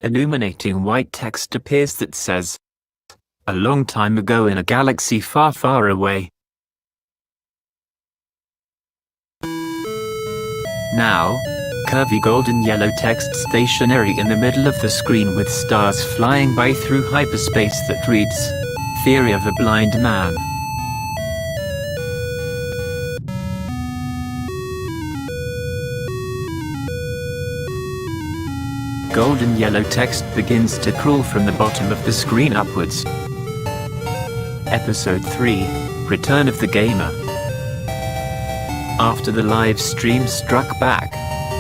illuminating white text appears that says, "A long time ago in a galaxy far, far away." Now, curvy golden yellow text stationary in the middle of the screen with stars flying by through hyperspace that reads, "Theory of a Blind Man." Golden yellow text begins to crawl from the bottom of the screen upwards. Episode 3, Return of the Gamer. After the live stream struck back,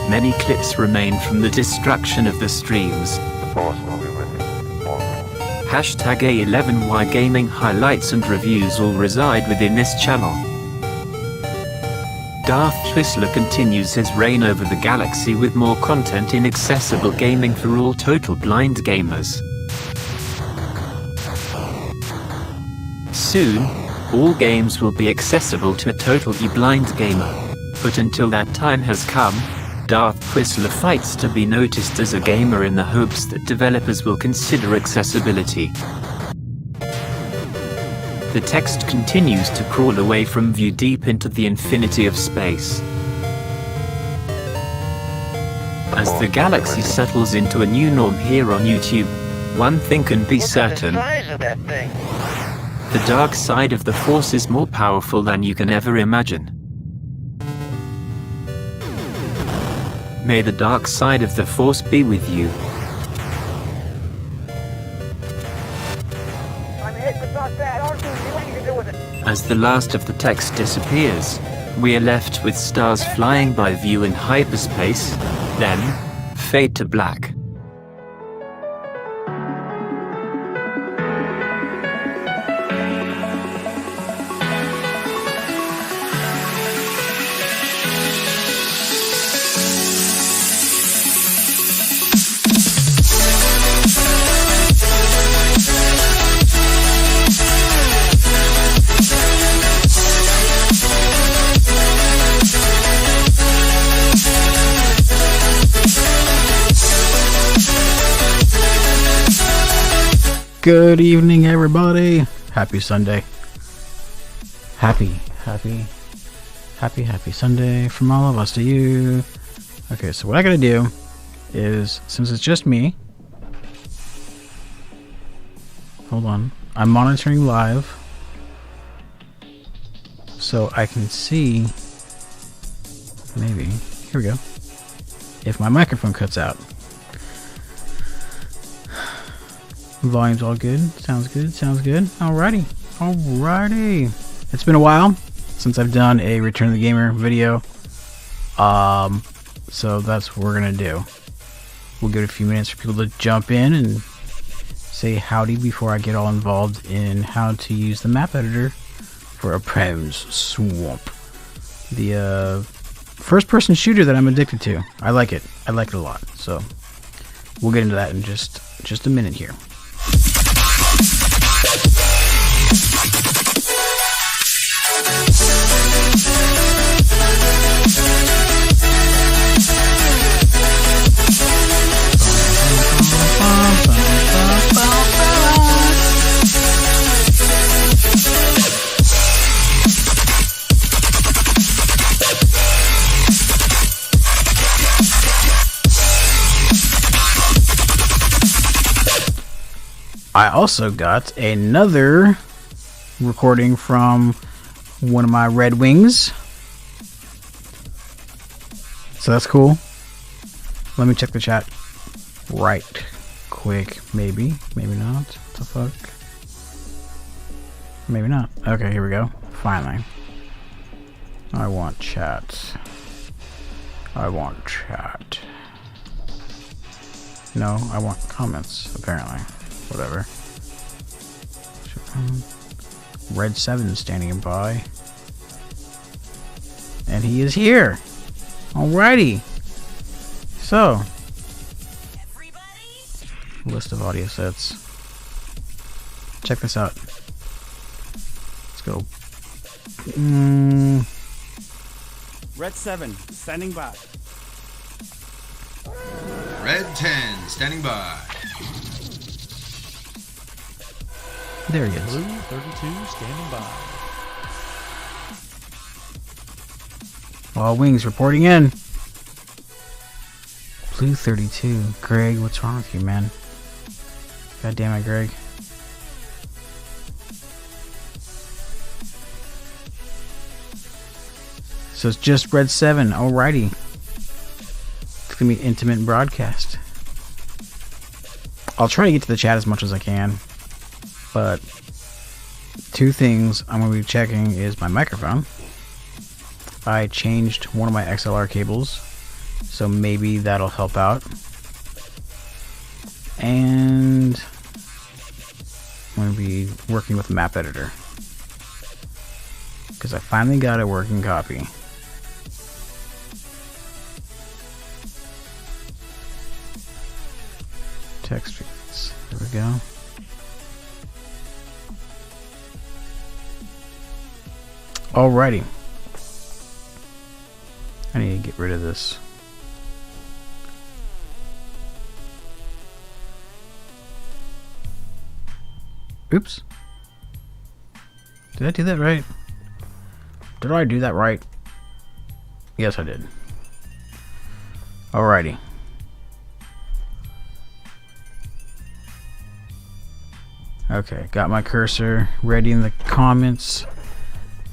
many clips remain from the destruction of the streams. Hashtag A11Y Gaming highlights and reviews all reside within this channel. Darth Whistler continues his reign over the galaxy with more content in accessible gaming for all total blind gamers. Soon, all games will be accessible to a totally blind gamer. But until that time has come, Darth Whistler fights to be noticed as a gamer in the hopes that developers will consider accessibility. The text continues to crawl away from view deep into the infinity of space. As the galaxy settles into a new norm here on YouTube, one thing can be certain. The dark side of the Force is more powerful than you can ever imagine. May the dark side of the Force be with you. As the last of the text disappears, we are left with stars flying by view in hyperspace, then fade to black. Good evening, everybody. Happy Sunday. Happy Sunday from all of us to you. Okay, so what I gotta do is, since it's just me, hold on, I'm monitoring live so I can see, maybe, here we go, if my microphone cuts out. Volume's all good. Sounds good. Alrighty. It's been a while since I've done a Return of the Gamer video. So that's what we're gonna do. We'll give it a few minutes for people to jump in and say howdy before I get all involved in how to use the map editor for Aprone's Swamp. The first-person shooter that I'm addicted to. I like it a lot. So we'll get into that in just a minute here. I also got another recording from one of my Red Wings. So that's cool. Let me check the chat right quick. Maybe not. What the fuck? Maybe not. Okay, here we go. Finally. I want chat. No, I want comments, apparently. Whatever. Red 7 standing by. And he is here. Alrighty. So. List of audio sets. Check this out. Let's go. Red 7, standing by. Red 10, standing by. There he is. Blue 32 standing by. All wings reporting in. Blue 32. Greg, what's wrong with you, man? God damn it, Greg. So it's just Red 7. Alrighty. It's going to be an intimate broadcast. I'll try to get to the chat as much as I can. But two things I'm going to be checking is my microphone. I changed one of my XLR cables, so maybe that'll help out. And I'm going to be working with Map Editor, because I finally got a working copy. Text fields. There we go. Alrighty. I need to get rid of this. Oops. Did I do that right? Did I do that right? Yes, I did. Alrighty. Okay, got my cursor ready in the comments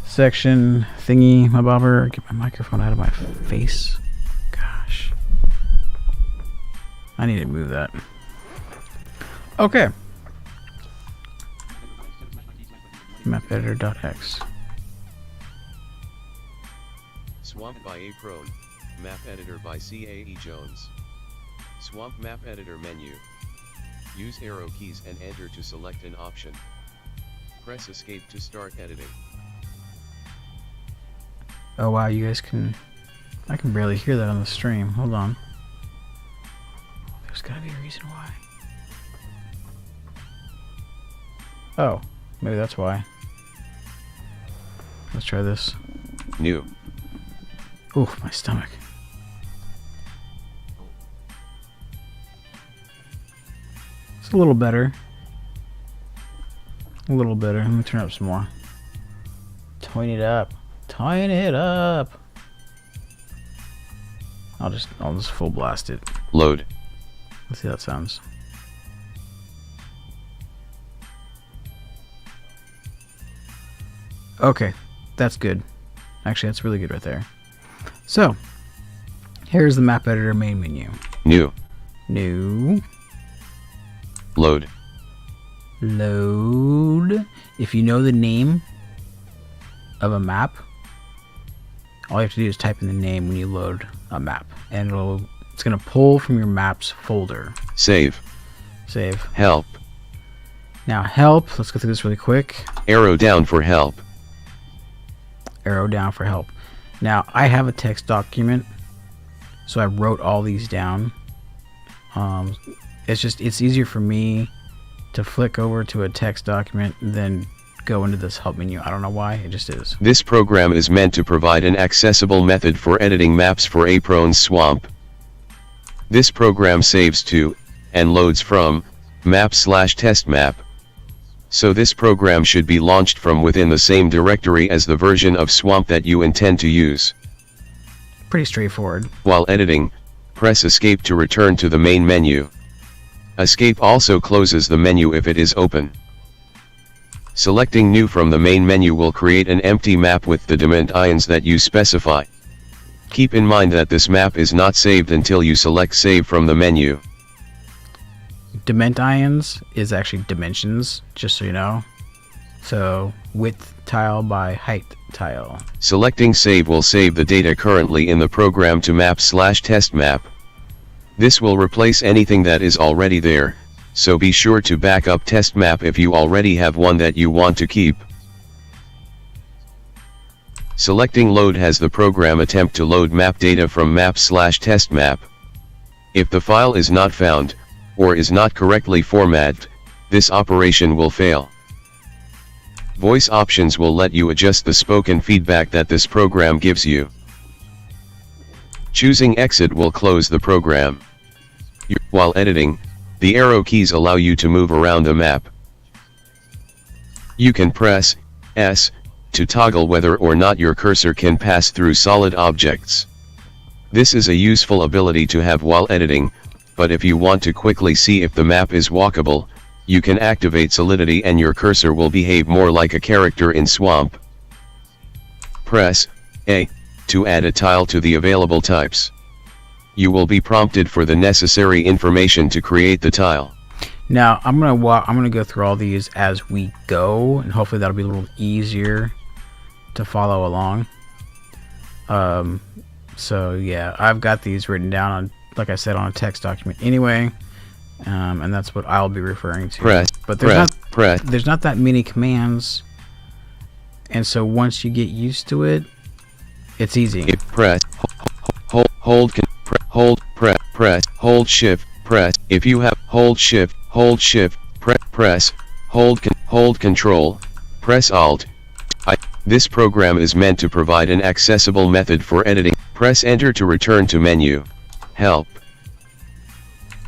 section thingy, my bobber. Get my microphone out of my face. Gosh. I need to move that. Okay. Mapeditor.x. Swamp by Aprone, Map Editor by CAE Jones. Swamp Map Editor menu. Use arrow keys and enter to select an option. Press escape to start editing. Oh wow, you guys can... I can barely hear that on the stream. Hold on. There's gotta be a reason why. Oh, maybe that's why. Let's try this. New. Ooh, my stomach. It's a little better. A little better. Let me turn up some more. Tone it up. Tone it up. I'll just full blast it. Load. Let's see how that sounds. Okay, that's good. Actually, that's really good right there. So, here's the Map Editor main menu. New. New. Load. Load. If you know the name of a map, all you have to do is type in the name when you load a map, and it's going to pull from your maps folder. Save. Save. Help. Now help. Let's go through this really quick. Arrow down for help. Arrow down for help. Now I have a text document, so I wrote all these down. It's easier for me to flick over to a text document than go into this help menu. I don't know why, it just is. This program is meant to provide an accessible method for editing maps for Aprone's Swamp. This program saves to, and loads from, map/testmap. So this program should be launched from within the same directory as the version of Swamp that you intend to use. Pretty straightforward. While editing, press Escape to return to the main menu. Escape also closes the menu if it is open. Selecting New from the main menu will create an empty map with the dimensions that you specify. Keep in mind that this map is not saved until you select Save from the menu. Dimensions is actually dimensions, just so you know. So, width tile by height tile. Selecting Save will save the data currently in the program to map/testmap. This will replace anything that is already there, so be sure to back up testmap if you already have one that you want to keep. Selecting Load has the program attempt to load map data from map/testmap. If the file is not found, or is not correctly formatted, this operation will fail. Voice options will let you adjust the spoken feedback that this program gives you. Choosing Exit will close the program. While editing, the arrow keys allow you to move around the map. You can press S to toggle whether or not your cursor can pass through solid objects. This is a useful ability to have while editing, but if you want to quickly see if the map is walkable, you can activate solidity and your cursor will behave more like a character in Swamp. Press A to add a tile to the available types. You will be prompted for the necessary information to create the tile. Now I'm gonna go through all these as we go, and hopefully that'll be a little easier to follow along. So yeah, I've got these written down on, like I said, on a text document anyway, and that's what I'll be referring to. But there's not that many commands, and so once you get used to it, it's easy. Press, hold, shift, press. If you have hold shift, press, hold control, press alt. This program is meant to provide an accessible method for editing. Press enter to return to menu. Help.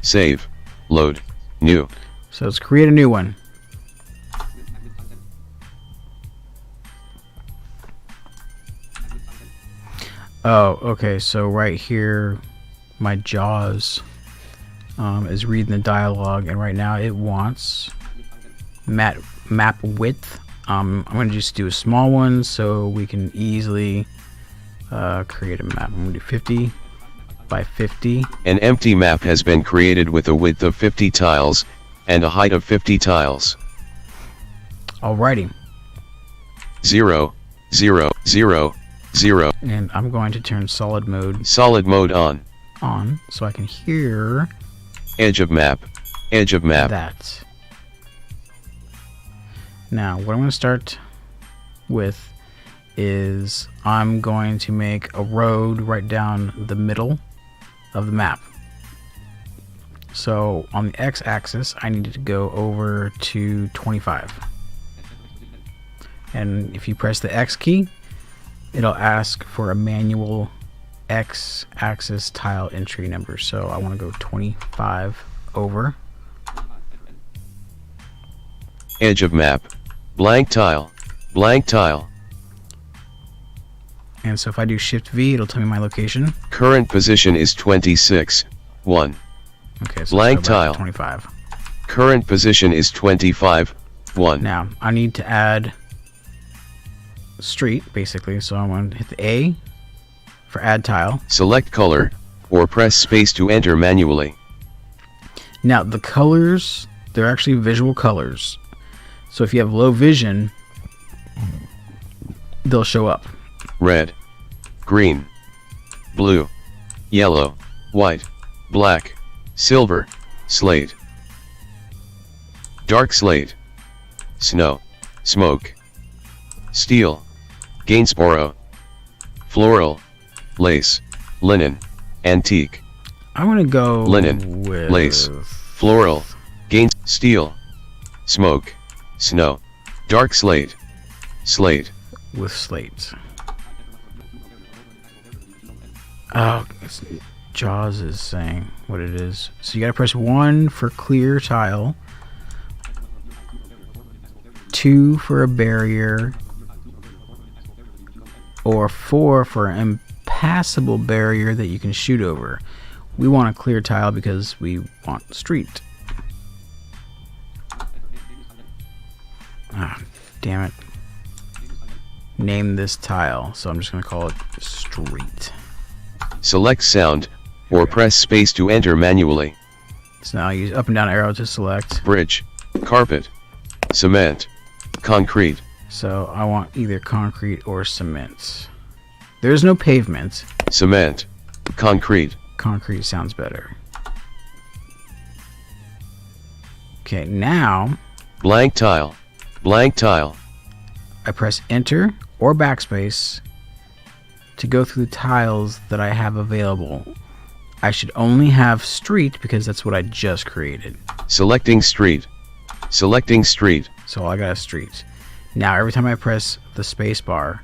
Save. Load. New. So let's create a new one. Oh, okay, so right here, my JAWS is reading the dialogue, and right now it wants map width. I'm going to just do a small one so we can easily create a map. I'm going to do 50 by 50. An empty map has been created with a width of 50 tiles and a height of 50 tiles. Alrighty. 0, 0, 0, 0. And I'm going to turn solid mode on. So I can hear edge of map. That. Now what I'm going to start with is I'm going to make a road right down the middle of the map. So on the x-axis I need to go over to 25, and if you press the X key, it'll ask for a manual x-axis tile entry number. So I want to go 25 over. Edge of map. Blank tile. And so if I do Shift V, it'll tell me my location. Current position is 26, 1. Okay, so blank let's go back tile. to 25. Current position is 25, 1. Now I need to add street, basically, so I'm going to hit the A for add tile. Select color, or press space to enter manually. Now the colors, they're actually visual colors, so if you have low vision, they'll show up. Red, green, blue, yellow, white, black, silver, slate, dark slate, snow, smoke, steel, Gainsborough, floral, lace, linen, antique. I want to go linen, with lace, floral, steel, smoke, snow, dark slate, with slate. Oh, JAWS is saying what it is. So you gotta press 1 for clear tile, 2 for a barrier, or 4 for an impassable barrier that you can shoot over. We want a clear tile because we want street. Ah, damn it. Name this tile, so I'm just gonna call it street. Select sound, or press space to enter manually. So now I use up and down arrow to select. Bridge, carpet, cement, concrete. So I want either concrete or cement. There's no pavement. Cement, concrete. Concrete sounds better. Okay, now blank tile. I press enter or backspace to go through the tiles that I have available. I should only have street because that's what I just created. Selecting street. So I got a street. Now every time I press the space bar,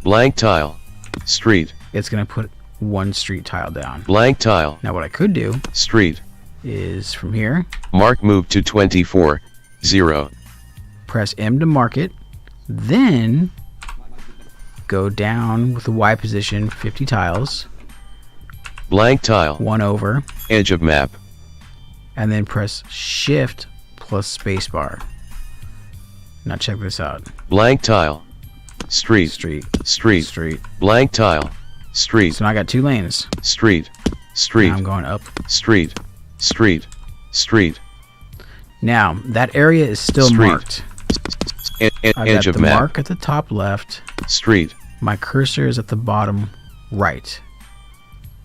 blank tile, street, it's gonna put one street tile down. Blank tile, Now what I could do street, is from here, mark move to 24, 0, press M to mark it, then go down with the Y position 50 tiles, Blank tile. 1 over, Edge of map. and then press Shift plus spacebar. Now check this out. Blank tile. Street. Street, Street. street. Blank tile. Street. So now I got 2 lanes. Street. Street. Now I'm going up. Street. Street. Street. Now that area is still Street. marked. I've Edge got of the map. mark at the top left. Street. My cursor is at the bottom right.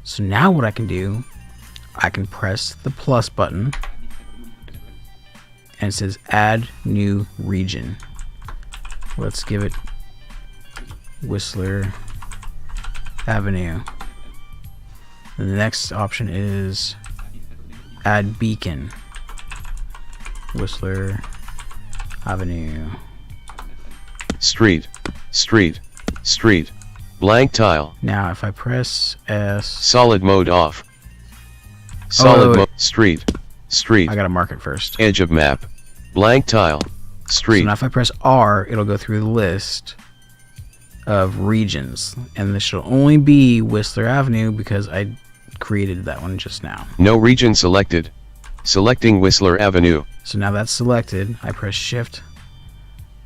So now what I can do, I can press the plus button and it says add new region. Let's give it Whistler Avenue. And the next option is add beacon. Whistler Avenue. Street. Street. Street. Blank tile. Now if I press S, Solid mode off. Solid wait. mode. Street. Street. I gotta mark it first. Edge of map. Blank tile. So Street. now if I press R, it'll go through the list of regions. And this should only be Whistler Avenue because I created that one just now. No region selected. Selecting Whistler Avenue. So now that's selected. I press Shift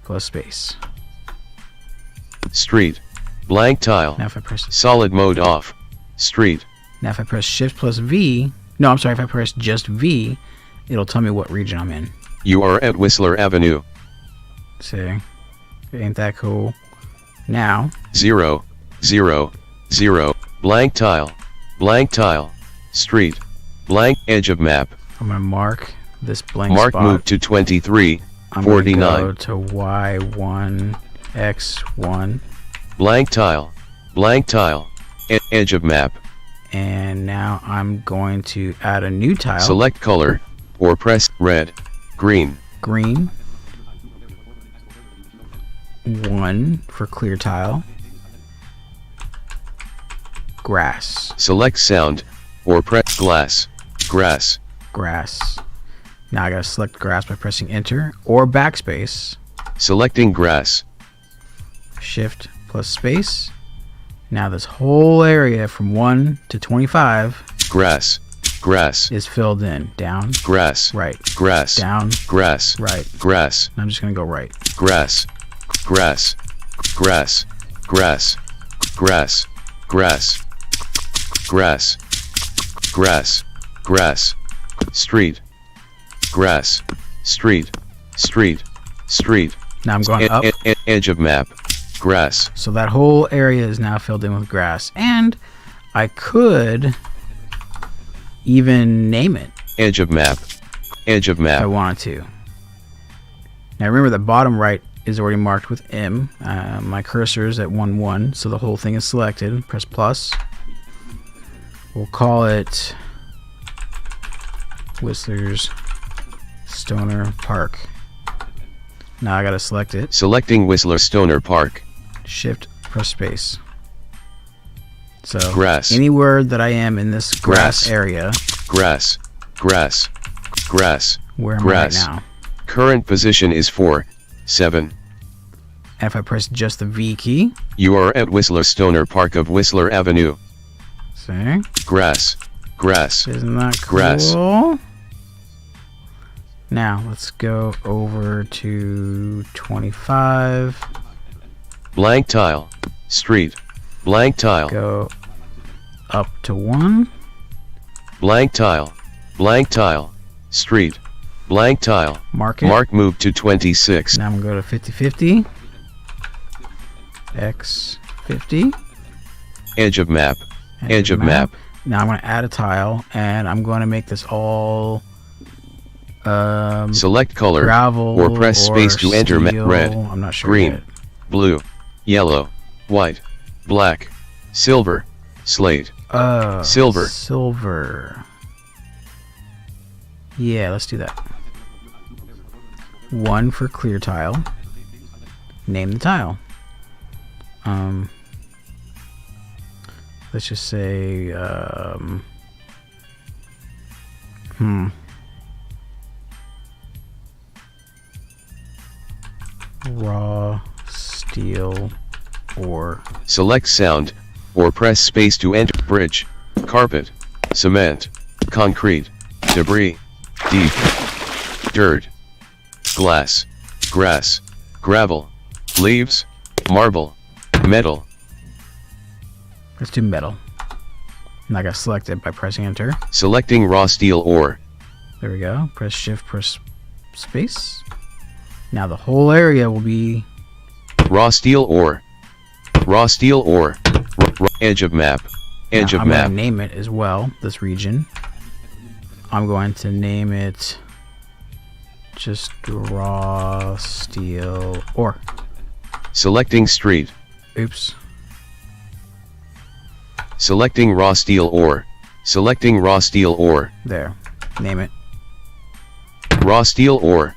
plus space. Street. Blank tile. Now if I press Solid mode off. Street. now if I press Shift plus V, no, I'm sorry, if I press just V, it'll tell me what region I'm in. You are at Whistler Avenue. See? Ain't that cool? Now, 0, 0, 0. Blank tile. Blank tile. Street. Blank edge of map. I'm gonna mark this blank Mark spot. move to 23, I'm gonna 49. go to Y1, X1, Blank tile. Blank tile. Edge of map. and now I'm going to add a new tile. Select color or press red, green. Green. 1 for clear tile. Grass. Select sound or press glass, grass. Grass. Now I gotta select grass by pressing enter or backspace. Selecting grass. Shift plus space. Now this whole area from 1 to 25 Grass. Grass. is filled in. Down, Grass. right, Grass. down, Grass. right. Grass. And I'm just gonna go right. Grass. Grass. Grass. Grass. Grass. Grass. Grass. Grass. Grass. Street. Grass. Street. Street. Street. Now I'm going up. Edge of map. Grass. So that whole area is now filled in with grass. And I could even name it Edge of map. Edge of if I map. wanted to. Now remember the bottom right is already marked with M. My cursor is at 1, 1, so the whole thing is selected. Press plus. We'll call it Whistler's Stoner Park. Now I gotta select it. Selecting Whistler Stoner Park. Shift, press space. So Grass. any word that I am in this grass Grass. area, Grass. Grass. Grass. where am Grass. I right now? Current position is 4, 7. And if I press just the V key, You are at Whistler Stoner Park of Whistler Avenue. see, Grass. Grass. isn't that cool? Grass. Now let's go over to 25. Blank tile. Street. Blank tile. Go up to 1. Blank tile. Blank tile. Street. Blank tile. Mark it. Mark move to 26. Now I'm going to go to 50-50. X50. Edge of map. Edge of map. Now I'm going to add a tile, and I'm going to make this all Select color gravel or press space to enter steel. red, I'm not sure green, yet. blue, yellow, white, black, silver, slate. Silver. Silver. Yeah, let's do that. 1 for clear tile. Name the tile. Let's just say raw steel ore. Select sound, or press space to enter. Bridge, carpet, cement, concrete, debris, deep, dirt, glass, grass, gravel, leaves, marble, metal. Let's do metal. And I got selected by pressing enter. Selecting raw steel ore. There we go. Press shift, press space. Now the whole area will be Raw steel ore. Raw steel ore. Edge of map. Edge now, of I'm map. going to name it as well, this region. I'm going to name it just raw steel ore. Selecting street. Oops. Selecting raw steel ore. Selecting raw steel ore. There. Name it. Raw steel ore.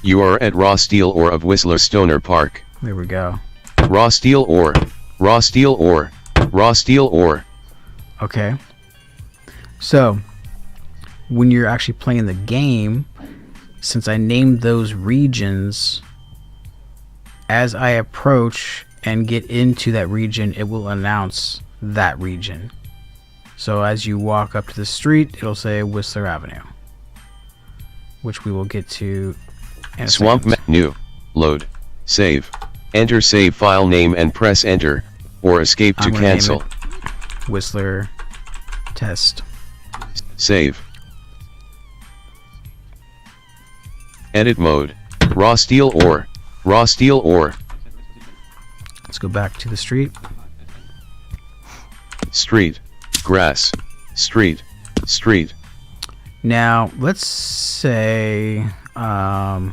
You are at raw steel ore of Whistler Stoner Park. There we go. Raw steel ore. Raw steel ore. Raw steel ore. Okay. So, when you're actually playing the game, since I named those regions, as I approach and get into that region, it will announce that region. So as you walk up to the street, it'll say Whistler Avenue, which we will get to in a Swamp second. map. New. Load. Save. Enter save file name and press enter, or escape to I'm gonna name cancel. it Whistler Test. Save. Edit mode. Raw steel ore. Raw steel ore. Let's go back to the street. Street. Grass. Street. Street. Now, let's say, let's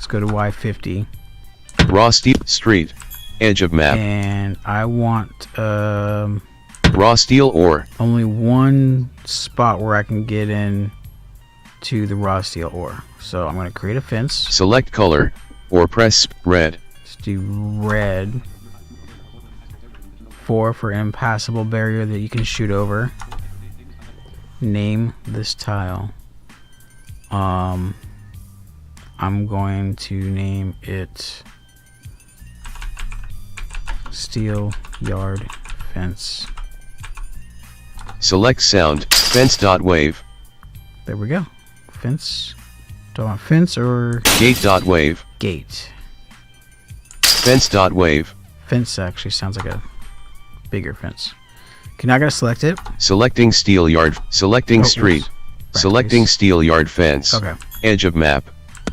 go to Y50, Raw steel. Street. Edge of map. and I want Raw steel ore. only one spot where I can get in to the raw steel ore. So I'm going to create a fence. Select color, or press red. Let's do red. 4 for impassable barrier that you can shoot over. Name this tile. I'm going to name it steel yard fence. Select sound, fence.wave. There we go. Fence. Do I want fence or Gate.wave. gate? Fence.wave. Fence actually sounds like a bigger fence. Okay, now I gotta select it. Selecting steel yard. Selecting Oh, street. oops. Selecting Practice. steel yard fence. Okay. Edge of map.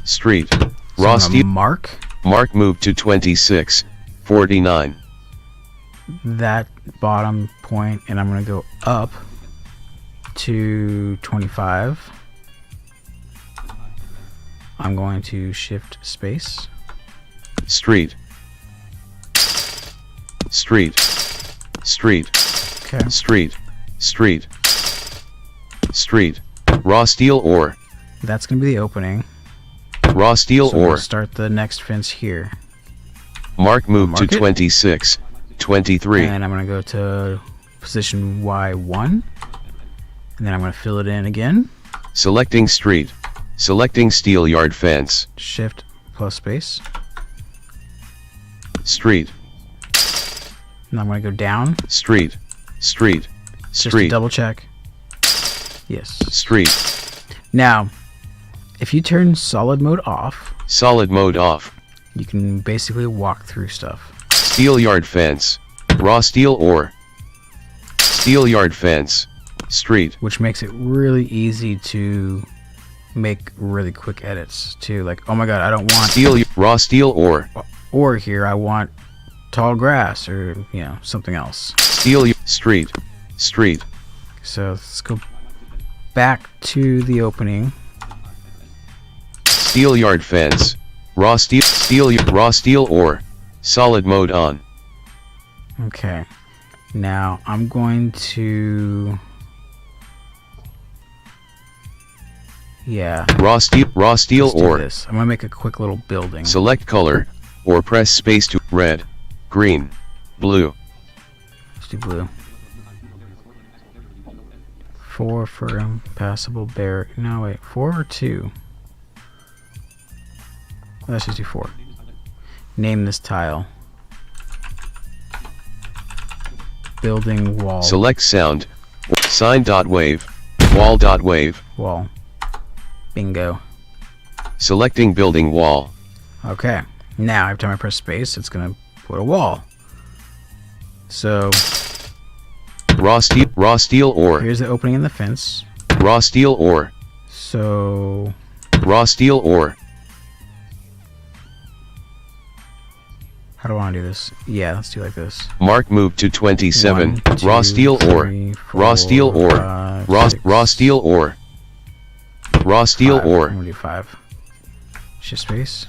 Street. So Raw I'm gonna steel. mark Mark move to 26. 49. that bottom point, and I'm gonna go up to 25. I'm going to shift space. Street. Street. Street. Okay. Street. Street. Street. Raw steel ore. That's gonna be the opening. Raw steel So we'll ore. start the next fence here. Mark move Mark to it. 26. 23. And I'm gonna go to position Y1. And then I'm gonna fill it in again. Selecting street. Selecting steel yard fence. Shift plus space. Street. And I'm gonna go down. Street. Street. Just to Street. double check. Yes. Street. Now, if you turn solid mode off, Solid mode off. you can basically walk through stuff. Steel yard fence. Raw steel ore. Steel yard fence. Street. Which makes it really easy to make really quick edits too. Like, oh my god, I don't want Steel. Raw steel ore. ore here, I want tall grass or, you know, something else. Steel. Street. Street. So let's go back to the opening. Steel yard fence. Raw steel. Raw steel ore. Solid mode on. Okay. Now I'm going to, yeah, Raw steel let's do ore. this. I'm gonna make a quick little building. Select color, or press space to red, green, blue. Let's do blue. 4 for impassable barrier. No, wait. 4 or 2? That's 64. Name this tile. Building wall. Select sound. Sine.wave. Wall.wave. Wall. Bingo. Selecting building wall. Okay. Now, every time I press space, it's going to put a wall. So, Raw steel ore. here's the opening in the fence. Raw steel ore. So, Raw steel ore. how do I want to do this? Yeah, let's do it like this. Mark moved to 27. 1, 2, Raw steel ore. 3, Raw steel 4, ore. 5, Raw 6, steel ore. Raw steel 5. ore. I'm going to do 5. Shift space.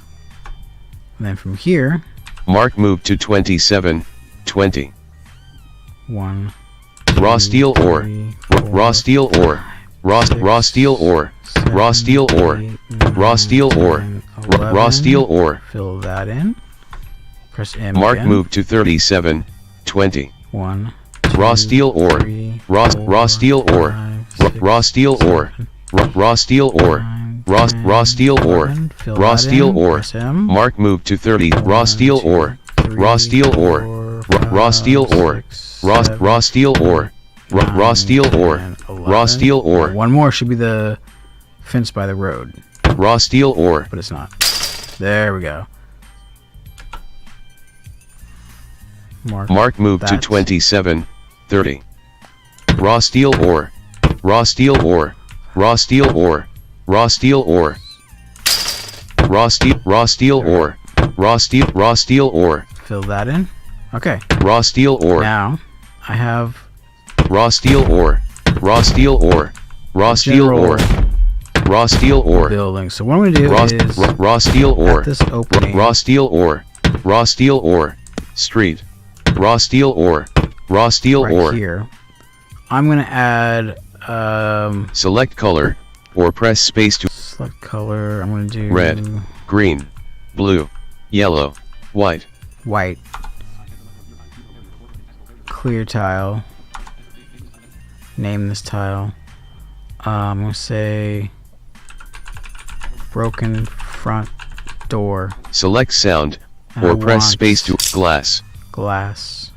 And then from here, Mark moved to 27. 20. 1, Raw 2, steel ore. 3, Raw 4, steel ore. Raw steel ore. 7, Raw steel ore. 8, Raw 9, steel ore. 10, Raw 11. steel ore. Fill that in. Press M Mark again. moved to 37. 20. 1, Raw 2, steel ore. 3, Raw 4, steel ore. 5, Raw 6, steel ore. 7, Raw steel ore. 9, Raw 10, steel ore. 11. Fill Raw that steel in. ore. Press M. Mark moved to 30. Raw 1, steel 2, ore. 3, Raw steel ore. 4, Raw steel 5, ore. 6, Raw 7, steel ore. Raw 9, steel ore. 10, Raw 11. steel ore. One more should be the fence by the road, Raw steel ore. but it's not. There we go. Mark moved to that. 27. 30. Raw steel ore. Raw steel ore. Raw steel ore. Raw steel ore. Raw steel ore. Raw steel ore. Fill that in. Okay. Raw steel ore. Now I have Raw steel ore. Raw steel ore. Raw steel general ore. Raw steel ore. building. So what I'm going to do is Raw steel ore. at this opening. Raw steel ore. Raw steel ore. Street. Raw steel ore. Raw steel right ore. here, I'm going to add Select color, or press space to select color. I'm going to do red, green, blue, yellow, white. white, clear tile. Name this tile. I'm going to say broken front door. Select sound, And I or press want space to glass. glass.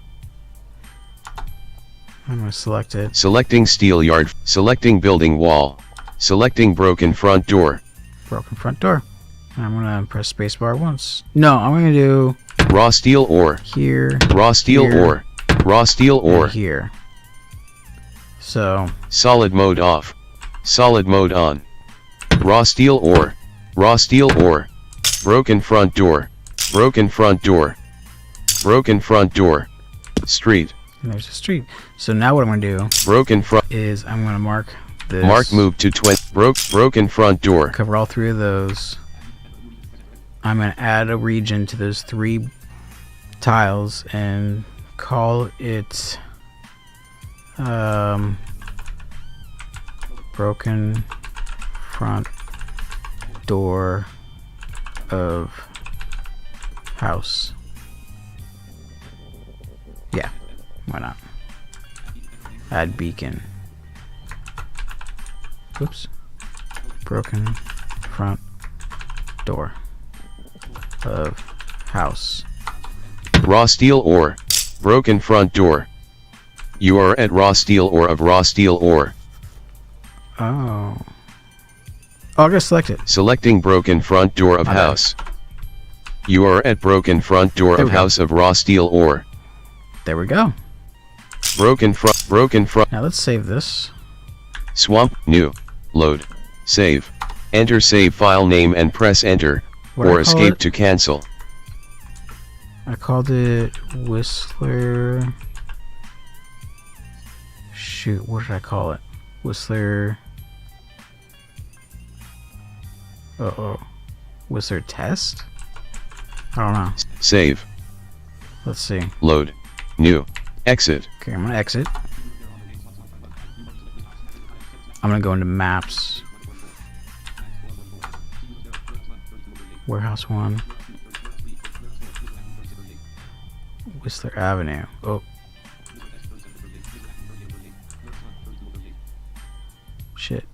I'm going to select it. Selecting steel yard. Selecting building wall. Selecting broken front door. Broken front door. I'm going to press spacebar once. No, I'm going to do Raw steel ore. here, Raw steel here, ore. Raw steel and ore. here. So, Solid mode off. Solid mode on. Raw steel ore. Raw steel ore. Broken front door. Broken front door. Broken front door. Street. and there's a street. So now what I'm going to do Broken front. is I'm going to mark this. Mark moved to 20. Broken front door. Cover all 3 of those. I'm going to add a region to those 3 tiles and call it broken front door of house. Yeah, why not? Add beacon. Oops. Broken front door of house. Raw steel ore. Broken front door. You are at raw steel ore of raw steel ore. Oh. I'll just select it. Selecting broken front door of My bad. house. You are at broken front door There of we go. house of raw steel ore. There we go. Broken front. Now let's save this. Swamp. New. Load. Save. Enter save file name and press enter. What Or I call escape it? to cancel. I called it Whistler. Shoot, what did I call it? Whistler. Uh-oh. Whistler test? I don't know. Save. Let's see. Load. New. Exit. Okay, I'm gonna exit. I'm gonna go into maps. Warehouse 1. Whistler Avenue. Oh. Shit.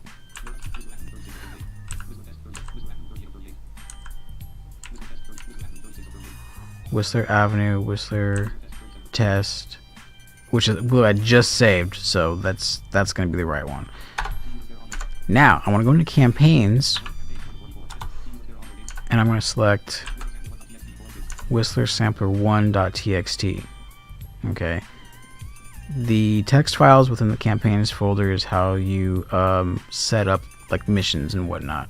Whistler Avenue, Whistler Test, which is blue I just saved, so that's going to be the right one. Now I want to go into campaigns, and I'm going to select Whistler Sampler 1.txt. Okay. The text files within the campaigns folder is how you set up like missions and whatnot.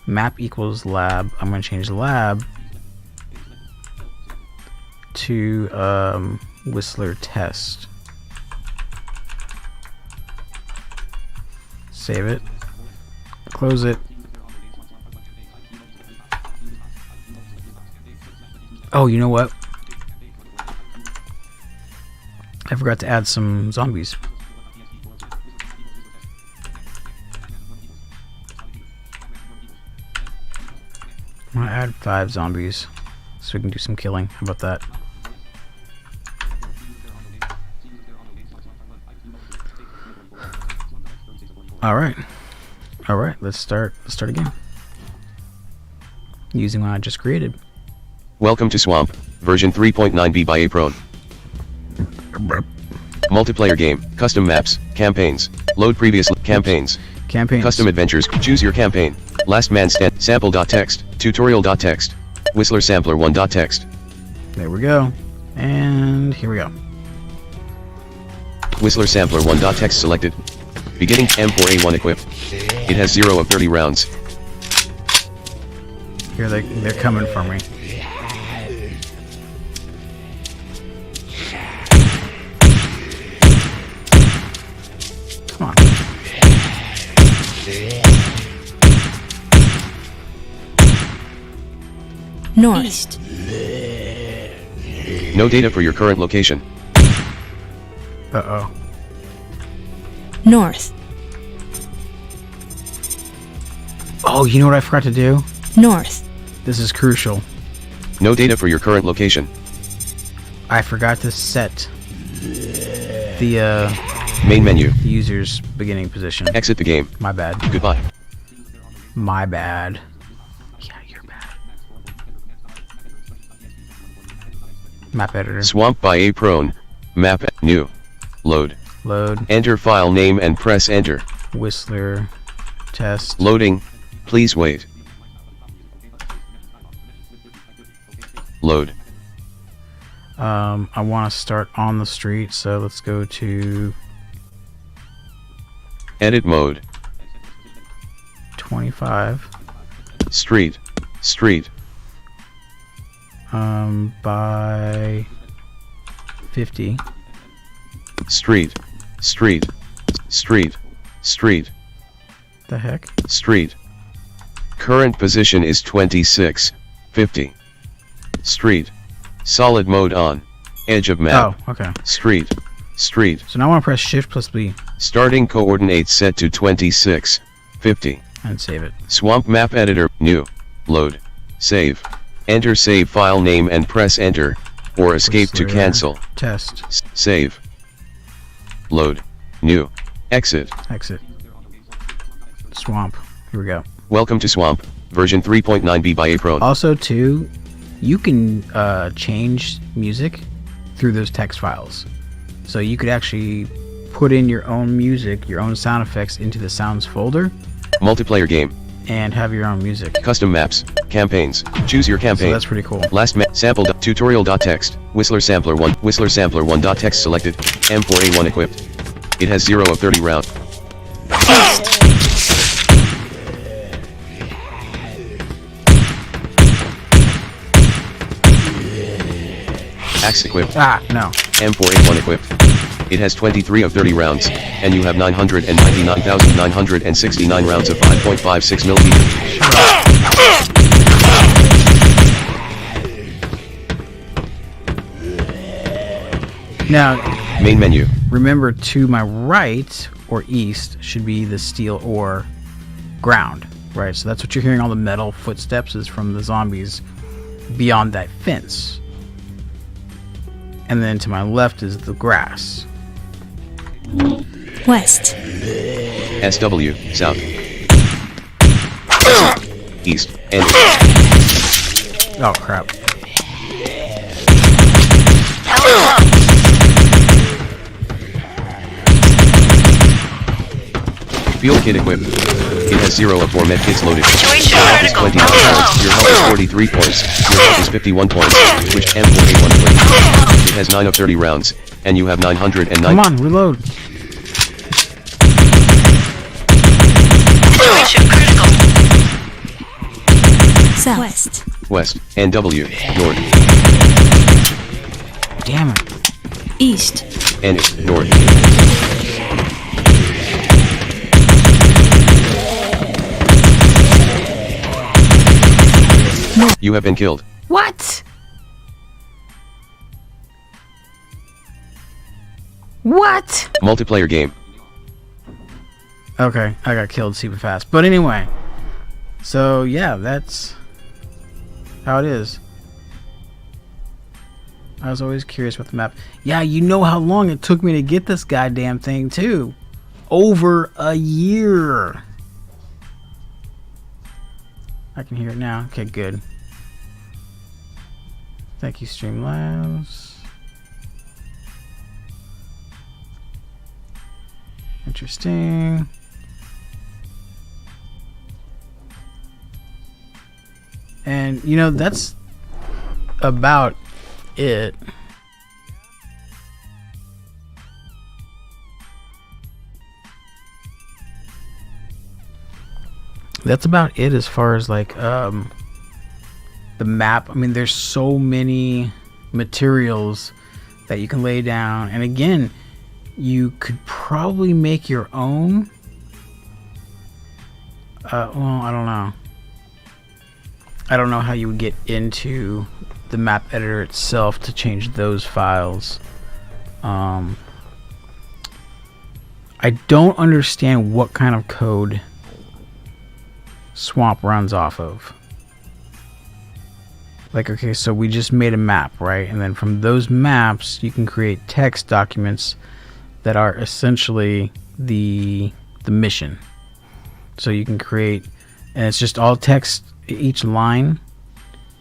Map equals lab. I'm going to change lab to Whistler Test. Save it. Close it. Oh, you know what? I forgot to add some zombies. I'm gonna add 5 zombies so we can do some killing. How about that? Alright. Alright, let's start again. Using what I just created. Welcome to Swamp, version 3.9b by Aprone. Multiplayer game, custom maps, campaigns, load previous campaigns, custom adventures, choose your campaign, last man stand, sample.txt, tutorial.txt, Whistler Sampler 1.txt. There we go. And here we go. Whistler Sampler 1.txt selected. Beginning M4A1 equipped. It has 0 of 30 rounds. Here they're coming for me. Come on. North. East. No data for your current location. Uh-oh. North. Oh, you know what I forgot to do? North. This is crucial. No data for your current location. I forgot to set the main menu. The user's beginning position. Exit the game. My bad. Goodbye. My bad. Yeah, you're bad. Map editor. Swamp by Aprone. Map new. Load. Load. Enter file name and press enter. Whistler Test. Loading. Please wait. Load. I want to start on the street, so let's go to edit mode. 25. Street. Street. By 50. Street. Street. Street. Street. The heck? Street. Current position is 26. 50. Street. Solid mode on. Edge of map. Oh, okay. Street. Street. So now I want to press Shift plus B. Starting coordinates set to 26. 50. And save it. Swamp map editor. New. Load. Save. Enter save file name and press enter. Or escape to cancel. Test. Save. Load. New. Exit. Exit. Swamp. Here we go. Welcome to Swamp, version 3.9b by Aprone. Also, too, you can change music through those text files. So you could actually put in your own music, your own sound effects into the sounds folder. Multiplayer game. And have your own music. Custom maps, campaigns. Choose your campaign. So that's pretty cool. Last sample tutorial.txt. Whistler Sampler 1. Whistler Sampler 1.txt selected. M4A1 equipped. It has 0 of 30 round. Axe equipped. Ah, no. M4A1 equipped. It has 23 of 30 rounds, and you have 999,969 rounds of 5.56 millimeters. Now, main menu. Remember, to my right or east should be the steel ore ground, right? So that's what you're hearing. All the metal footsteps is from the zombies beyond that fence. And then to my left is the grass. West. SW, south. East, and Oh crap. Field kit equipped. It has 0 of 4 med kits loaded. Situation Your health is critical. 21 points. Your health is 43 points. Your health is 51 points. Which M4A1 equipped. It has 9 of 30 rounds, and you have 909. Come on, reload. Situation critical. South. West. West, NW, North, Damn it. East. N, North. You have been killed. What? What? Multiplayer game. Okay, I got killed super fast. But anyway, so yeah, that's how it is. I was always curious about the map. Yeah, you know how long it took me to get this goddamn thing too. Over a year. I can hear it now. Okay, good. Thank you, Streamlabs. Interesting. And you know, that's about it. That's about it as far as like the map. I mean, there's so many materials that you can lay down, and again, you could probably make your own. Well, I don't know. I don't know how you would get into the map editor itself to change those files. I don't understand what kind of code Swamp runs off of. Like, okay, so we just made a map, right? And then from those maps, you can create text documents that are essentially the mission. So you can create, and it's just all text. Each line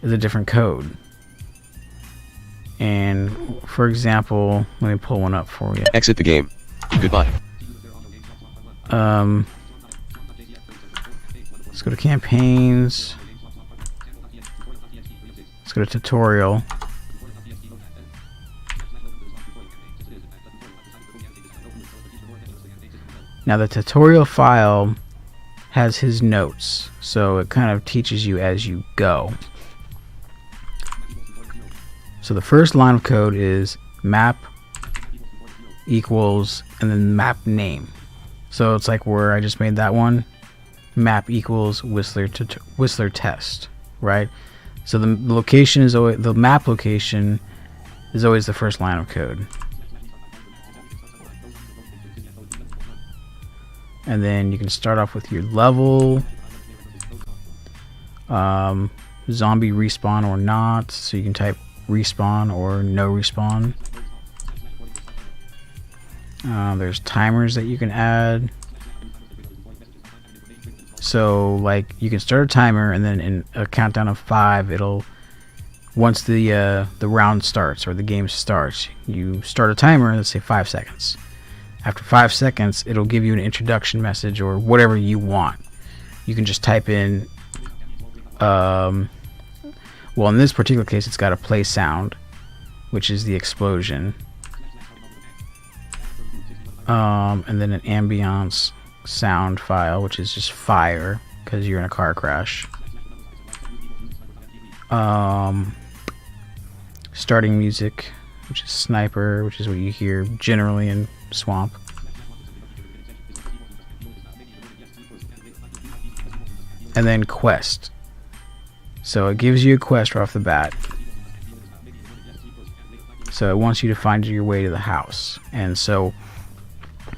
is a different code. And for example, let me pull one up for you. Exit the game. Goodbye. Let's go to campaigns. Let's go to tutorial. Now the tutorial file has his notes, so it kind of teaches you as you go. So the first line of code is map equals and then map name. So it's like where I just made that one, map equals Whistler test, right? So the location is always, the map location is always the first line of code. And then you can start off with your level, zombie respawn or not. So you can type respawn or no respawn. There's timers that you can add. So like you can start a timer, and then in a countdown of 5, it'll, once the round starts or the game starts, you start a timer, let's say 5 seconds. After 5 seconds, it'll give you an introduction message or whatever you want. You can just type in, well, in this particular case, it's got a play sound, which is the explosion. And then an ambiance sound file, which is just fire, because you're in a car crash. Starting music, which is sniper, which is what you hear generally in Swamp. And then quest. So it gives you a quest right off the bat. So it wants you to find your way to the house. And so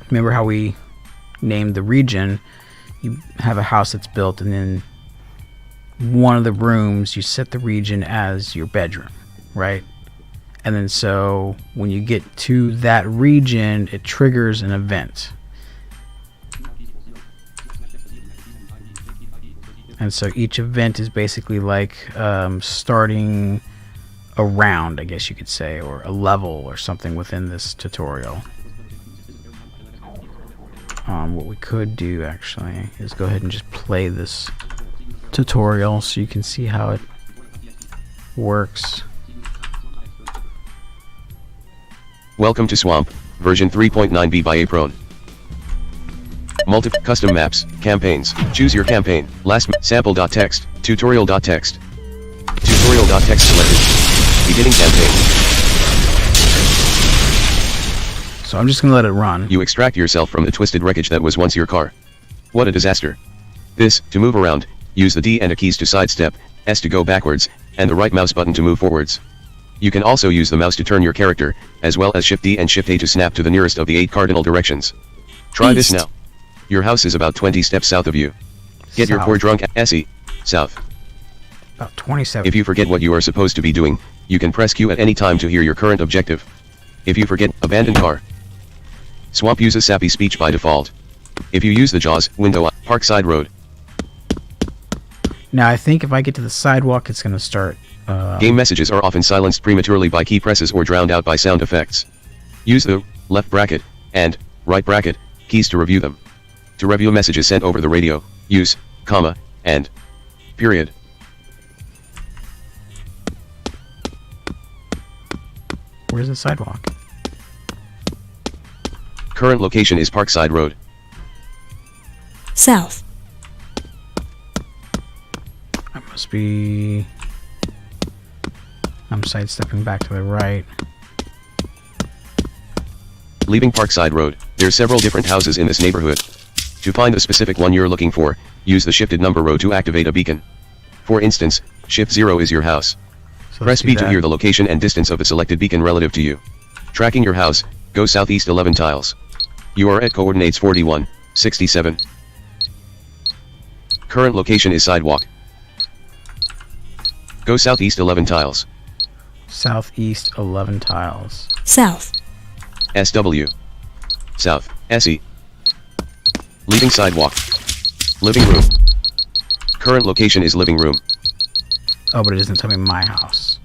remember how we named the region? You have a house that's built, and then one of the rooms you set the region as your bedroom, right? And then so when you get to that region, it triggers an event. And so each event is basically like starting a round, I guess you could say, or a level or something within this tutorial. What we could do actually is go ahead and just play this tutorial so you can see how it works. Welcome to Swamp, version 3.9b by Aprone. Custom maps, campaigns, choose your campaign, sample.txt, tutorial.txt. Tutorial.txt selected. Beginning campaign. So I'm just gonna let it run. You extract yourself from the twisted wreckage that was once your car. What a disaster. This, to move around, use the D and A keys to sidestep, S to go backwards, and the right mouse button to move forwards. You can also use the mouse to turn your character, as well as Shift D and Shift A to snap to the nearest of the 8 cardinal directions. Try this now. Your house is about 20 steps south of you. Get your poor drunk Essie, south. About 27. If you forget what you are supposed to be doing, you can press Q at any time to hear your current objective. If you forget, abandon car. Swamp uses sappy speech by default. If you use the JAWS window, Parkside Road. Now I think if I get to the sidewalk, it's gonna start. Game messages are often silenced prematurely by key presses or drowned out by sound effects. Use the left bracket and right bracket keys to review them. To review messages sent over the radio, use comma and period. Where's the sidewalk? Current location is Parkside Road. South. That must be... I'm sidestepping back to the right. Leaving Parkside Road, there's several different houses in this neighborhood. To find the specific one you're looking for, use the shifted number row to activate a beacon. For instance, Shift 0 is your house. So Press B to hear the location and distance of the selected beacon relative to you. Tracking your house, go southeast 11 tiles. You are at coordinates 41, 67. Current location is sidewalk. Go southeast 11 tiles. Southeast 11 tiles. South. SW. South, SE. Leaving sidewalk. Living room. Current location is living room. Oh, but it doesn't tell me my house.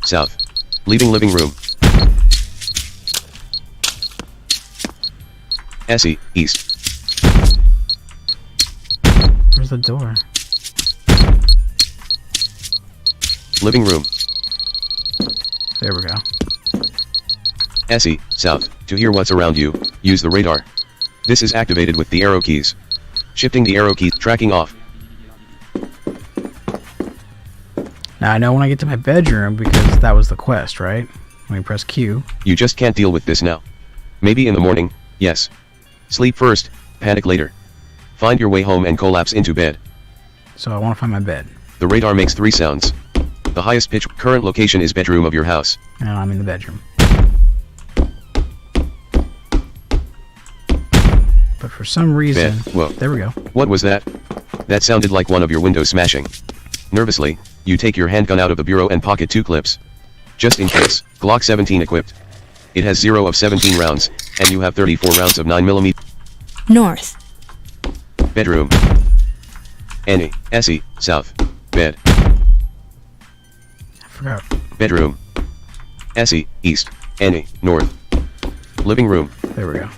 South. Leaving living room. SE, east. Where's the door? Living room. There we go. SE, south. To hear what's around you, use the radar. This is activated with the arrow keys. Shifting the arrow keys, tracking off. Now I know when I get to my bedroom because that was the quest, right? When we press Q. You just can't deal with this now. Maybe in the morning, yes. Sleep first, panic later. Find your way home and collapse into bed. So I want to find my bed. The radar makes 3 sounds. The highest pitch, current location is bedroom of your house. And I'm in the bedroom. But for some reason... Whoa. There we go. What was that? That sounded like one of your windows smashing. Nervously, you take your handgun out of the bureau and pocket 2 clips. Just in case, Glock 17 equipped. It has 0 of 17 rounds, and you have 34 rounds of 9mm. North. Bedroom. Annie, Essie, south. Bed. I forgot. Bedroom. Essie, east. Annie, north. Living room. There we go.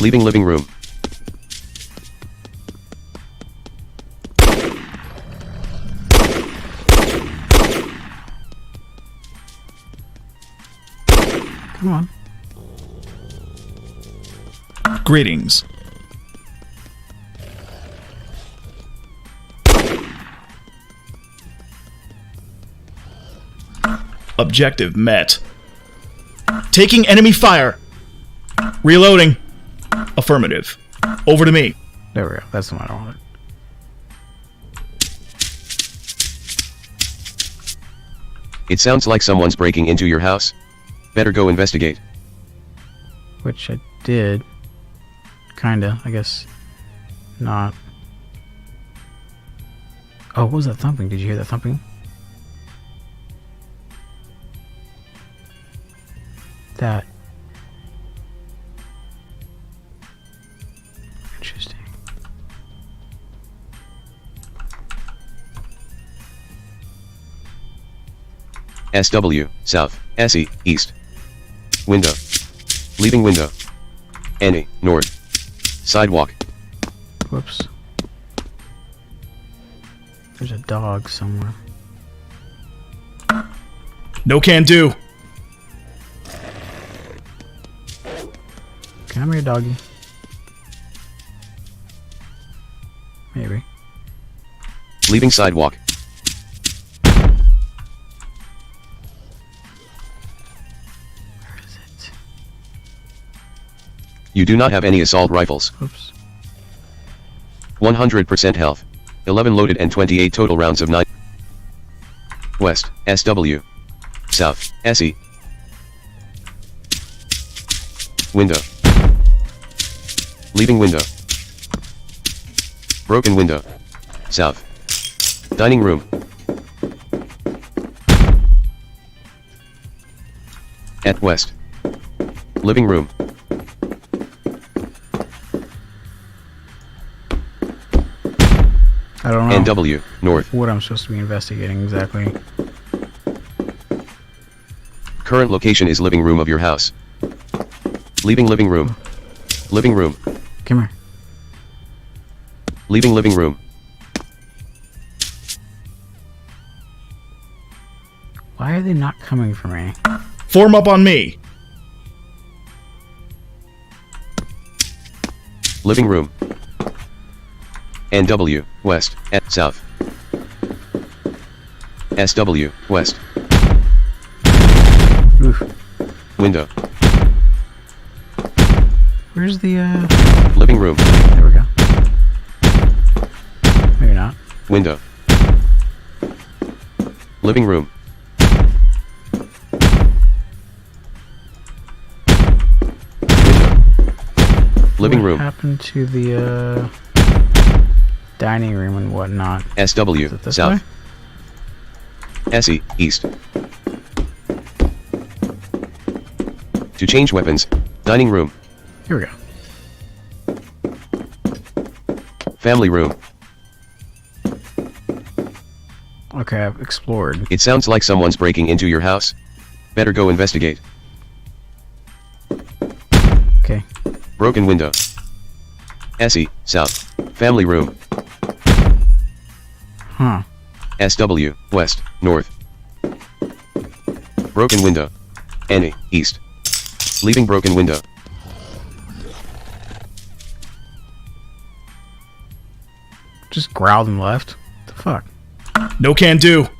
Leaving living room. Come on. Greetings. Objective met. Taking enemy fire. Reloading. Affirmative. Over to me. There we go. That's the one I wanted. It sounds like someone's breaking into your house. Better go investigate. Which I did. Kinda, I guess. Not. Oh, what was that thumping? Did you hear that thumping? That. Interesting. SW, south, SE, east. Window. Leaving window. NE, north. Sidewalk. Whoops. There's a dog somewhere. No can do. Come here, doggy. Maybe. Leaving sidewalk. Where is it? You do not have any assault rifles. Oops. 100% health. 11 loaded and 28 total rounds of 9. West, SW. South, SE. Window. Leaving window. Broken window. South. Dining room. At west. Living room. I don't know NW, north. what I'm supposed to be investigating exactly. Current location is living room of your house. Leaving living room. Living room. Come here. Leaving living room. Why are they not coming for me? Form up on me. Living room. NW, west, at south. SW, west. Oof. Window. Where's the, Living room. there we go. Maybe not. Window. Living room. Window. Living What room. happened to the, dining room and whatnot? SW, Is it this south. way? SE, east. To change weapons, dining room. Here we go. Family room. Okay, I've explored. It sounds like someone's breaking into your house. Better go investigate. Okay. Broken window. SE, south. Family room. Huh. SW, west, north. Broken window. NE, east. Leaving broken window. Just growled and left. What the fuck? No can do. What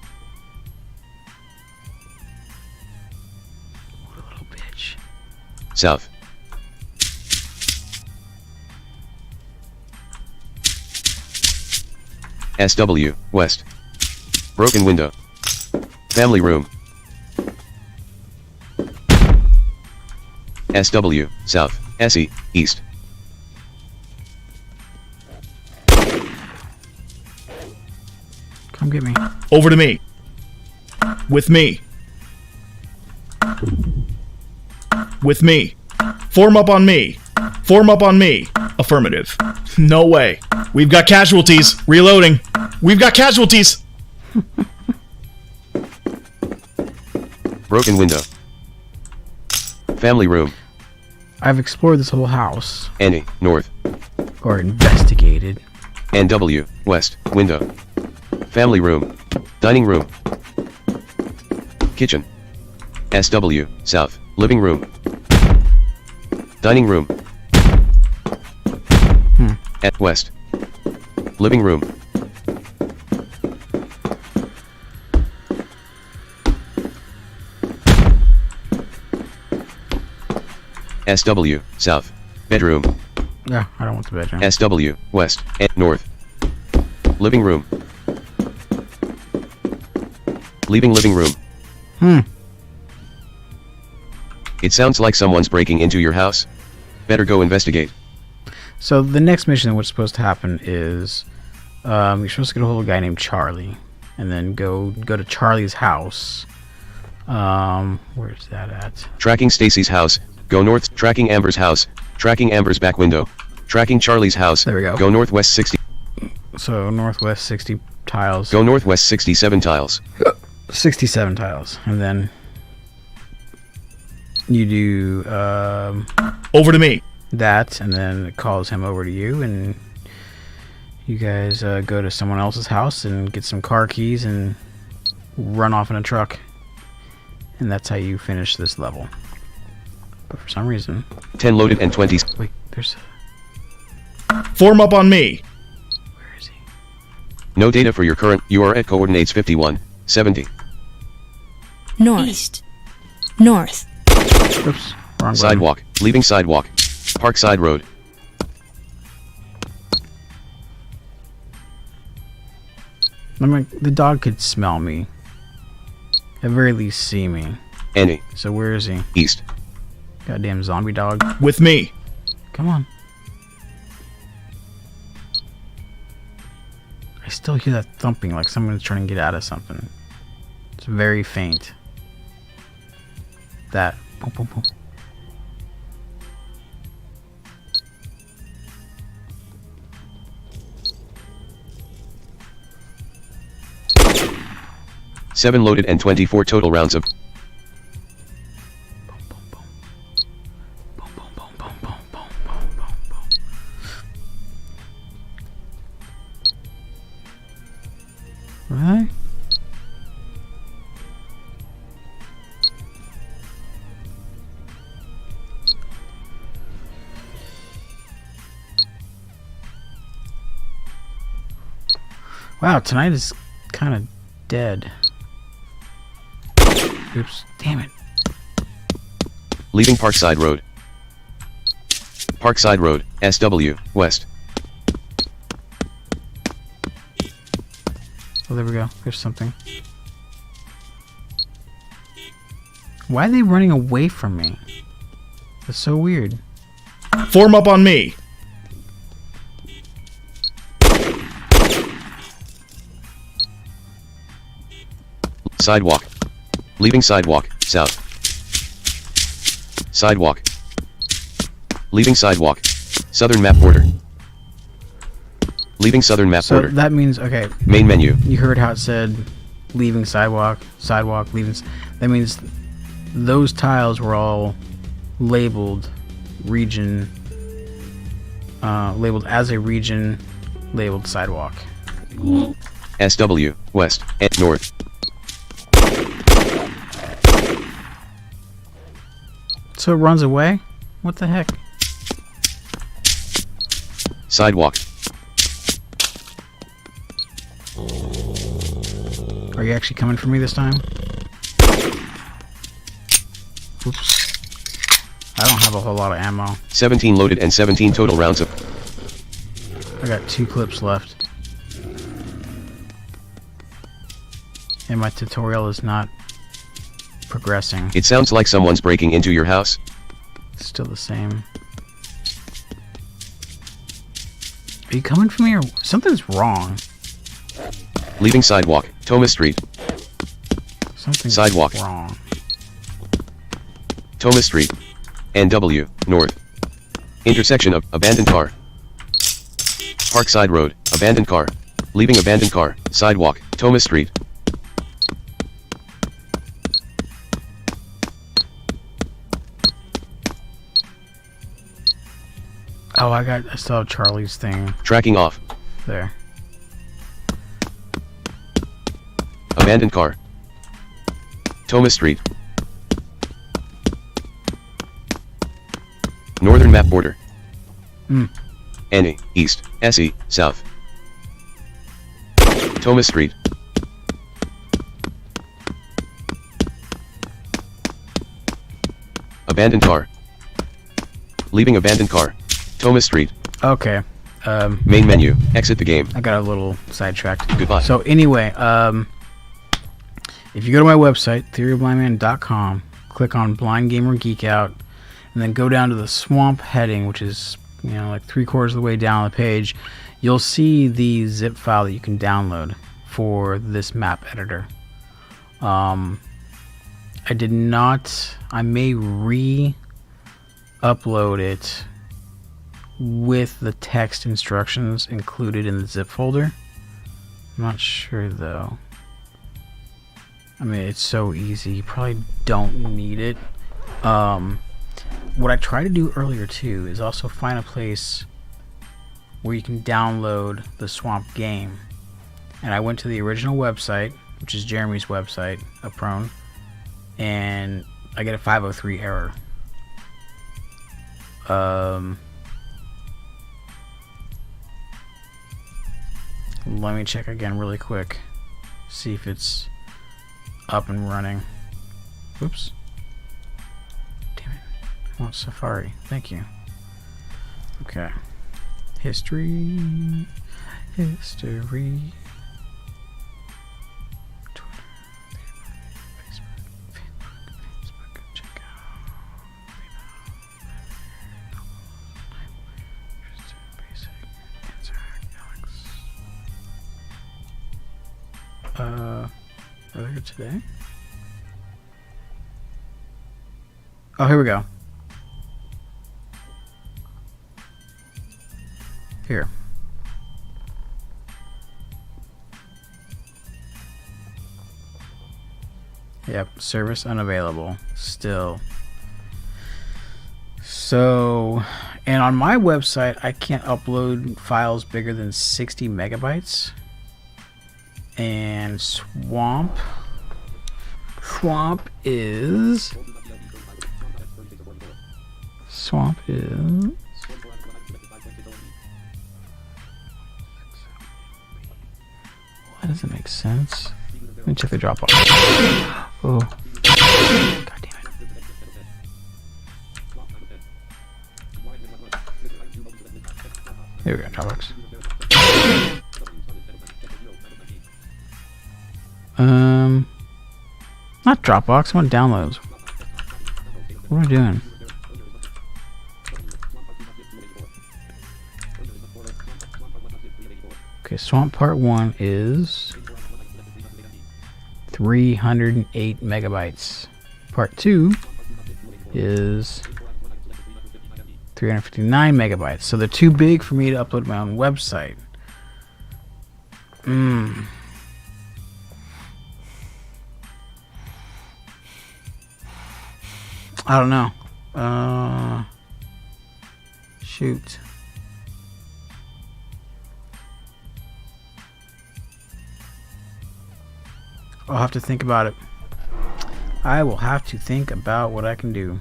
a little bitch. South. SW, west. Broken window. Family room. SW, south. SE, east. Come get me. Over to me. With me. With me. Form up on me. Form up on me. Affirmative. No way. We've got casualties. Reloading. We've got casualties. Broken window. Family room. I've explored this whole house. NE, north. Or investigated. NW, west, window. Family room. Dining room. Kitchen. SW, south. Living room. Dining room. At west. Living room. SW, south. Bedroom. Yeah, I don't want the bedroom. SW, west, and north. Living room. Leaving living room. It sounds like someone's breaking into your house. Better go investigate. So the next mission, what's supposed to happen is, you're supposed to get a hold of a guy named Charlie, and then go to Charlie's house. Where's that at? Tracking Stacy's house. Go north. Tracking Amber's house. Tracking Amber's back window. Tracking Charlie's house. There we go. Go northwest 60. So northwest 60 tiles. Go northwest 67 tiles. 67 tiles, and then you do Over to me. that, and then it calls him over to you, and you guys go to someone else's house and get some car keys and run off in a truck, and that's how you finish this level. But for some reason, 10 loaded and 20. wait, there's Form up on me. where is he? No data for your current. You are at coordinates 51, 70. North. East. North. Oops, wrong button. Sidewalk. Leaving sidewalk. Parkside Road. I mean, the dog could smell me. At very least see me. Any. So where is he? East. Goddamn zombie dog. With me. Come on. I still hear that thumping like someone's trying to get out of something. It's very faint. That. Boom, boom, boom. Seven loaded and 24 total rounds of. Boom, boom, boom. Boom, boom, boom, boom, boom, boom, boom, boom, boom. Really? Wow, tonight is kind of dead. Oops, damn it. Leaving Parkside Road. Parkside Road, SW, West. Oh, there we go. There's something. Why are they running away from me? That's so weird. Form up on me. Sidewalk. Leaving sidewalk, south. Sidewalk. Leaving sidewalk. Southern map border. Leaving southern map So border. that means, okay, Main menu. you heard how it said leaving sidewalk, leaving. That means those tiles were all labeled region, labeled as a region, labeled sidewalk. SW, West, and North. So it runs away? What the heck? Sidewalk. Are you actually coming for me this time? Oops. I don't have a whole lot of ammo. 17 loaded and 17 total rounds of. I got 2 clips left. And my tutorial is not progressing. It sounds like someone's breaking into your house. It's still the same. Are you coming for me or something's wrong? Leaving sidewalk, Thomas Street. Something's Sidewalk. wrong. Thomas Street. NW, North. Intersection of abandoned car. Parkside Road, abandoned car. Leaving abandoned car, sidewalk, Thomas Street. Oh, I still have Charlie's thing Tracking off. there. Abandoned car. Thomas Street. Northern map border. Hmm. NE, East, SE, South. Thomas Street. Abandoned car. Leaving abandoned car. Thomas Street. Okay. Main menu. Exit the game. I got a little sidetracked. Goodbye. So anyway, if you go to my website, theoryofblindman.com, click on Blind Gamer Geek Out, and then go down to the swamp heading, which is, you know, like 3/4 of the way down the page, you'll see the zip file that you can download for this map editor. I did not. I may re-upload it with the text instructions included in the zip folder. I'm not sure though. I mean, it's so easy. You probably don't need it. What I tried to do earlier too is also find a place where you can download the Swamp game. And I went to the original website, which is Jeremy's website, Aprone, and I get a 503 error. Let me check again really quick. See if it's up and running. Oops. Damn it. I want Safari. Thank you. Okay. History. History. Twitter. Facebook. Facebook. Check out. Earlier today? Oh, here we go. Here. Yep, service unavailable. Still. So, and on my website, I can't upload files bigger than 60 megabytes. And Swamp is why does it make sense? Let me check the Dropbox. Oh, god damn it. Here we go, Dropbox. Not Dropbox, I want downloads. What am I doing? Okay, Swamp Part 1 is 308 megabytes. Part 2 is 359 megabytes. So they're too big for me to upload my own website. I don't know. Shoot. I'll have to think about it. I will have to think about what I can do.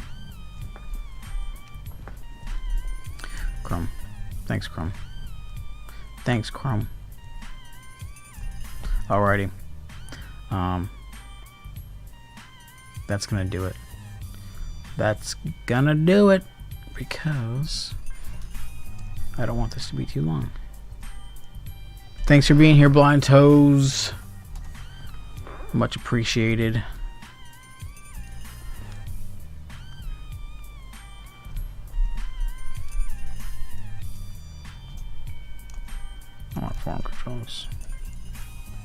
Chrome. Thanks, Chrome. Thanks, Chrome. Alrighty. That's gonna do it. That's gonna do it because I don't want this to be too long. Thanks for being here, Blind Toes. Much appreciated. I want forum controls.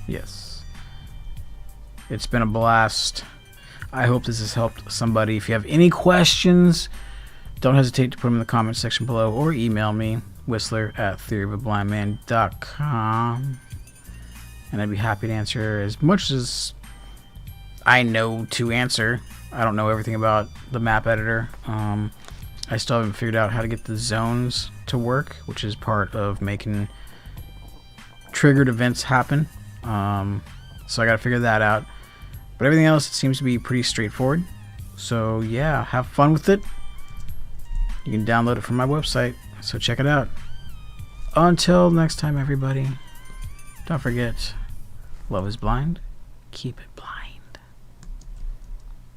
Yes. It's been a blast. I hope this has helped somebody. If you have any questions, don't hesitate to put them in the comment section below or email me, whistler@theoryofablandman.com, and I'd be happy to answer as much as I know to answer. I don't know everything about the map editor. I still haven't figured out how to get the zones to work, which is part of making triggered events happen. So I gotta figure that out. But everything else, it seems to be pretty straightforward. So yeah, have fun with it. You can download it from my website, so check it out. Until next time, everybody, don't forget, love is blind, keep it blind.